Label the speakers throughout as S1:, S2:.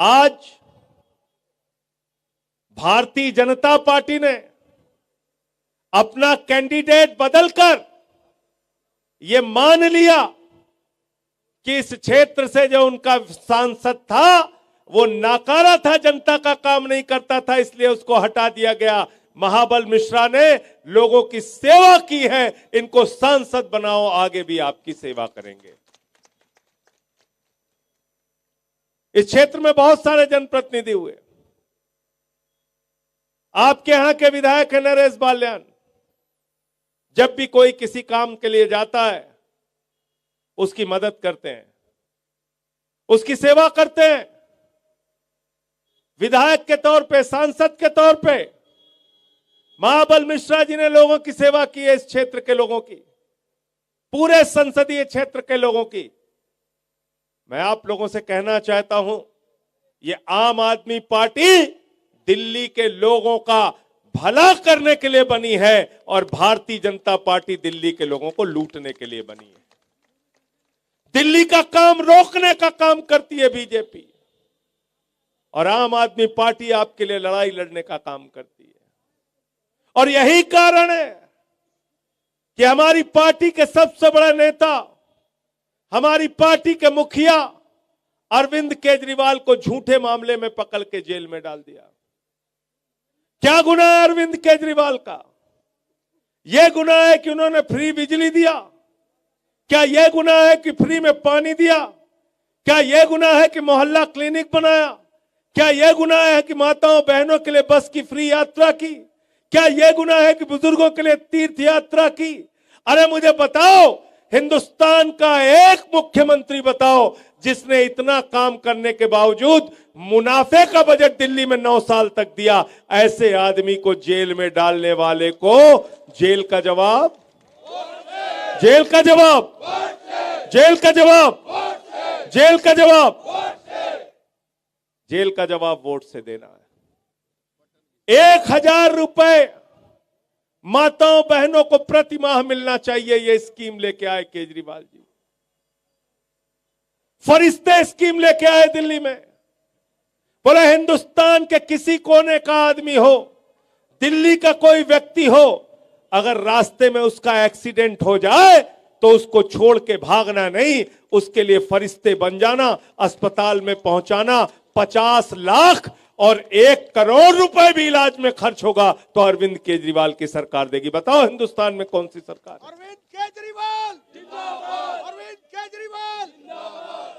S1: आज भारतीय जनता पार्टी ने अपना कैंडिडेट बदलकर यह मान लिया कि इस क्षेत्र से जो उनका सांसद था वो नाकारा था, जनता का काम नहीं करता था, इसलिए उसको हटा दिया गया। महाबल मिश्रा ने लोगों की सेवा की है, इनको सांसद बनाओ, आगे भी आपकी सेवा करेंगे। इस क्षेत्र में बहुत सारे जनप्रतिनिधि हुए। आपके यहां के विधायक है नरेश बाल्यान, जब भी कोई किसी काम के लिए जाता है उसकी मदद करते हैं, उसकी सेवा करते हैं। विधायक के तौर पे, सांसद के तौर पे महाबल मिश्रा जी ने लोगों की सेवा की है, इस क्षेत्र के लोगों की, पूरे संसदीय क्षेत्र के लोगों की। मैं आप लोगों से कहना चाहता हूं, ये आम आदमी पार्टी दिल्ली के लोगों का भला करने के लिए बनी है और भारतीय जनता पार्टी दिल्ली के लोगों को लूटने के लिए बनी है। दिल्ली का काम रोकने का काम करती है बीजेपी, और आम आदमी पार्टी आपके लिए लड़ाई लड़ने का काम करती है। और यही कारण है कि हमारी पार्टी के सबसे बड़ा नेता, हमारी पार्टी के मुखिया अरविंद केजरीवाल को झूठे मामले में पकड़ के जेल में डाल दिया। क्या गुनाह है अरविंद केजरीवाल का? यह गुनाह है कि उन्होंने फ्री बिजली दिया? क्या यह गुनाह है कि फ्री में पानी दिया? क्या यह गुनाह है कि मोहल्ला क्लिनिक बनाया? क्या यह गुनाह है कि माताओं बहनों के लिए बस की फ्री यात्रा की? क्या यह गुनाह है कि बुजुर्गों के लिए तीर्थ यात्रा की? अरे मुझे बताओ, हिंदुस्तान का एक मुख्यमंत्री बताओ जिसने इतना काम करने के बावजूद मुनाफे का बजट दिल्ली में 9 साल तक दिया। ऐसे आदमी को जेल में डालने वाले को जेल का जवाब, जेल का जवाब, जेल का जवाब, जेल का जवाब, जेल का जवाब वोट से देना है। 1000 रुपए माताओं बहनों को प्रति माह मिलना चाहिए, यह स्कीम लेके आए केजरीवाल जी। फरिश्ते स्कीम लेके आए दिल्ली में। बोले हिंदुस्तान के किसी कोने का आदमी हो, दिल्ली का कोई व्यक्ति हो, अगर रास्ते में उसका एक्सीडेंट हो जाए तो उसको छोड़ के भागना नहीं, उसके लिए फरिश्ते बन जाना, अस्पताल में पहुंचाना। 50 लाख और 1 करोड़ रुपए भी इलाज में खर्च होगा तो अरविंद केजरीवाल की सरकार देगी। बताओ हिंदुस्तान में कौन सी सरकार है?
S2: अरविंद केजरीवाल जिंदाबाद, अरविंद केजरीवाल जिंदाबाद।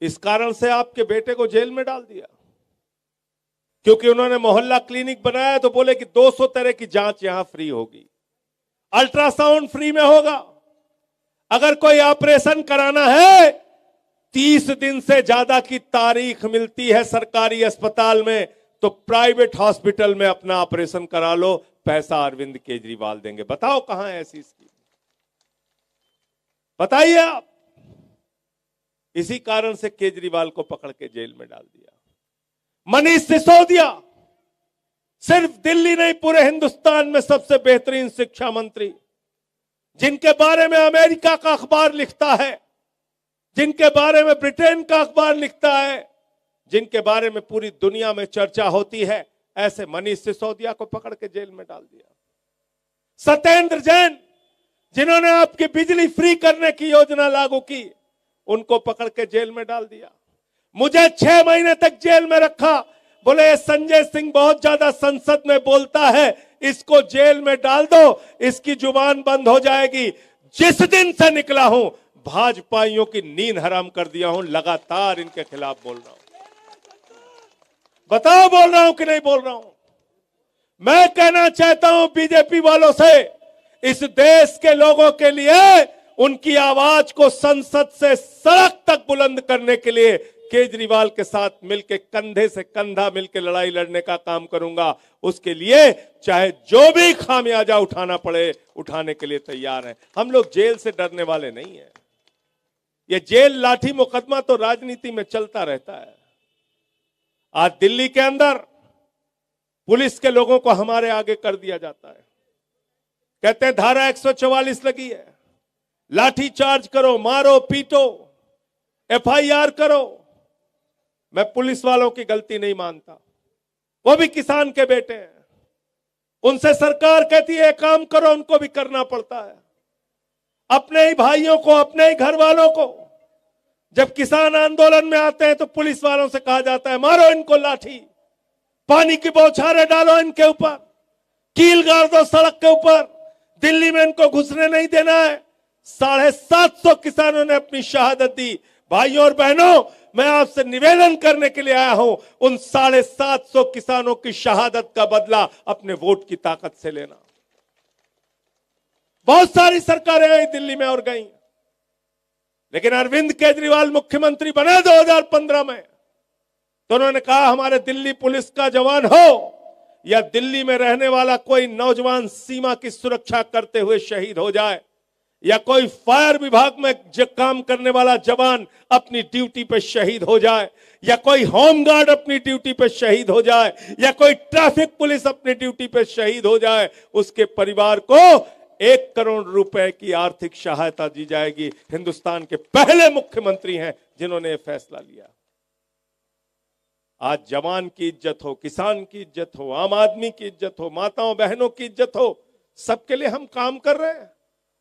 S1: इस कारण से आपके बेटे को जेल में डाल दिया, क्योंकि उन्होंने मोहल्ला क्लिनिक बनाया तो बोले कि 200 तरह की जांच यहां फ्री होगी, अल्ट्रासाउंड फ्री में होगा। अगर कोई ऑपरेशन कराना है 30 दिन से ज्यादा की तारीख मिलती है सरकारी अस्पताल में, तो प्राइवेट हॉस्पिटल में अपना ऑपरेशन करा लो, पैसा अरविंद केजरीवाल देंगे। बताओ कहां है ऐसी स्कीम? बताइए आप। इसी कारण से केजरीवाल को पकड़ के जेल में डाल दिया। मनीष सिसोदिया सिर्फ दिल्ली नहीं, पूरे हिंदुस्तान में सबसे बेहतरीन शिक्षा मंत्री, जिनके बारे में अमेरिका का अखबार लिखता है, जिनके बारे में ब्रिटेन का अखबार लिखता है, जिनके बारे में पूरी दुनिया में चर्चा होती है, ऐसे मनीष सिसोदिया को पकड़ के जेल में डाल दिया। सत्येंद्र जैन, जिन्होंने आपकी बिजली फ्री करने की योजना लागू की, उनको पकड़ के जेल में डाल दिया। मुझे 6 महीने तक जेल में रखा। बोले ये संजय सिंह बहुत ज्यादा संसद में बोलता है, इसको जेल में डाल दो, इसकी जुबान बंद हो जाएगी। जिस दिन से निकला हूं, भाजपाइयों की नींद हराम कर दिया हूं, लगातार इनके खिलाफ बोल रहा हूं। बताओ बोल रहा हूं कि नहीं बोल रहा हूं? मैं कहना चाहता हूं बीजेपी वालों से, इस देश के लोगों के लिए उनकी आवाज को संसद से सड़क तक बुलंद करने के लिए केजरीवाल के साथ मिलकर, कंधे से कंधा मिलकर लड़ाई लड़ने का काम करूंगा। उसके लिए चाहे जो भी खामियाजा उठाना पड़े, उठाने के लिए तैयार हैं। हम लोग जेल से डरने वाले नहीं हैं। ये जेल लाठी मुकदमा तो राजनीति में चलता रहता है। आज दिल्ली के अंदर पुलिस के लोगों को हमारे आगे कर दिया जाता है। कहते हैं धारा 144 लगी है, लाठी चार्ज करो, मारो पीटो, FIR करो। मैं पुलिस वालों की गलती नहीं मानता, वो भी किसान के बेटे हैं। उनसे सरकार कहती है काम करो, उनको भी करना पड़ता है। अपने ही भाइयों को, अपने ही घर वालों को जब किसान आंदोलन में आते हैं तो पुलिस वालों से कहा जाता है मारो इनको लाठी, पानी की बौछारें डालो इनके ऊपर, कील गाड़ दो सड़क के ऊपर, दिल्ली में इनको घुसने नहीं देना है। 750 किसानों ने अपनी शहादत दी। भाइयों और बहनों, मैं आपसे निवेदन करने के लिए आया हूं, उन 750 किसानों की शहादत का बदला अपने वोट की ताकत से लेना। बहुत सारी सरकारें आई दिल्ली में और गई, लेकिन अरविंद केजरीवाल मुख्यमंत्री बने 2015 में, तो उन्होंने कहा हमारे दिल्ली पुलिस का जवान हो या दिल्ली में रहने वाला कोई नौजवान सीमा की सुरक्षा करते हुए शहीद हो जाए, या कोई फायर विभाग में काम करने वाला जवान अपनी ड्यूटी पे शहीद हो जाए, या कोई होमगार्ड अपनी ड्यूटी पे शहीद हो जाए, या कोई ट्रैफिक पुलिस अपनी ड्यूटी पे शहीद हो जाए, उसके परिवार को 1 करोड़ रुपए की आर्थिक सहायता दी जाएगी। हिंदुस्तान के पहले मुख्यमंत्री हैं जिन्होंने यह फैसला लिया। आज जवान की इज्जत हो, किसान की इज्जत हो, आम आदमी की इज्जत हो, माताओं बहनों की इज्जत हो, सबके लिए हम काम कर रहे हैं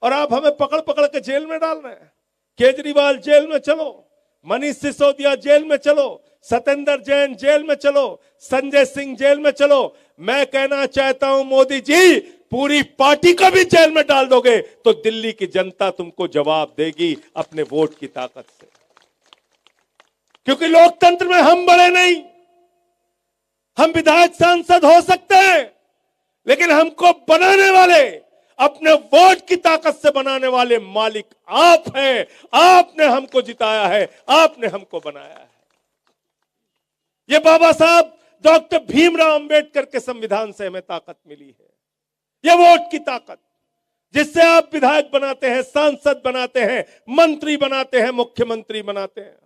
S1: और आप हमें पकड़ पकड़ के जेल में डाल रहे हैं। केजरीवाल जेल में चलो, मनीष सिसोदिया जेल में चलो, सत्येंद्र जैन जेल में चलो, संजय सिंह जेल में चलो। मैं कहना चाहता हूं मोदी जी, पूरी पार्टी को भी जेल में डाल दोगे तो दिल्ली की जनता तुमको जवाब देगी अपने वोट की ताकत से, क्योंकि लोकतंत्र में हम बड़े नहीं। हम विधायक सांसद हो सकते हैं, लेकिन हमको बनाने वाले, अपने वोट की ताकत से बनाने वाले मालिक आप हैं। आपने हमको जिताया है, आपने हमको बनाया है। ये बाबा साहब डॉक्टर भीमराव अंबेडकर के संविधान से हमें ताकत मिली है। ये वोट की ताकत, जिससे आप विधायक बनाते हैं, सांसद बनाते हैं, मंत्री बनाते हैं, मुख्यमंत्री बनाते हैं।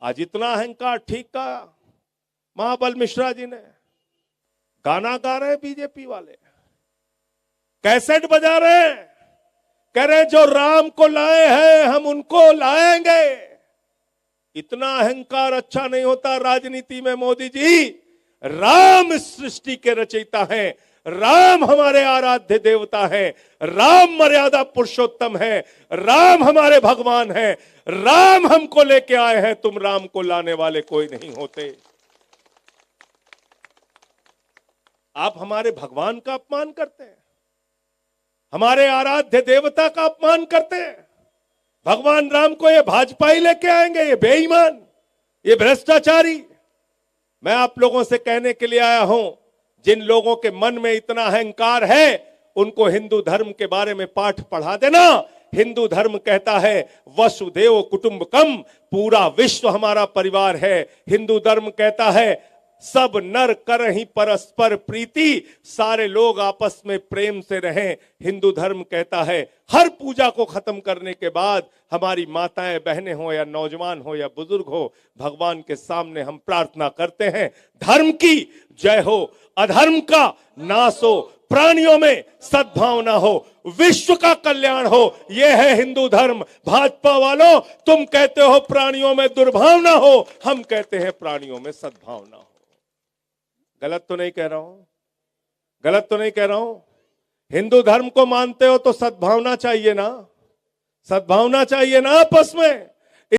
S1: आज इतना अहंकार ठीक कहा महाबल मिश्रा जी ने। गाना गा रहे हैं बीजेपी वाले, कैसेट बजा रहे हैं, कह रहे हैं जो राम को लाए हैं हम उनको लाएंगे। इतना अहंकार अच्छा नहीं होता राजनीति में मोदी जी। राम इस सृष्टि के रचयिता हैं, राम हमारे आराध्य देवता हैं, राम मर्यादा पुरुषोत्तम है, राम हमारे भगवान हैं, राम हमको लेके आए हैं, तुम राम को लाने वाले कोई नहीं होते। आप हमारे भगवान का अपमान करते हैं, हमारे आराध्य देवता का अपमान करते हैं। भगवान राम को ये भाजपा ही लेके आएंगे, ये बेईमान, ये भ्रष्टाचारी। मैं आप लोगों से कहने के लिए आया हूं, जिन लोगों के मन में इतना अहंकार है उनको हिंदू धर्म के बारे में पाठ पढ़ा देना। हिंदू धर्म कहता है वसुधैव कुटुंबकम, पूरा विश्व हमारा परिवार है। हिंदू धर्म कहता है सब नर करहि परस्पर प्रीति, सारे लोग आपस में प्रेम से रहें। हिंदू धर्म कहता है हर पूजा को खत्म करने के बाद हमारी माताएं बहनें हो या नौजवान हो या बुजुर्ग हो, भगवान के सामने हम प्रार्थना करते हैं धर्म की जय हो, अधर्म का नाश हो, प्राणियों में सद्भावना हो, विश्व का कल्याण हो। यह है हिंदू धर्म। भाजपा वालों, तुम कहते हो प्राणियों में दुर्भावना हो, हम कहते हैं प्राणियों में सद्भावना हो। गलत तो नहीं कह रहा हूं, गलत तो नहीं कह रहा हूं। हिंदू धर्म को मानते हो तो सद्भावना चाहिए ना, सद्भावना चाहिए ना आपस में।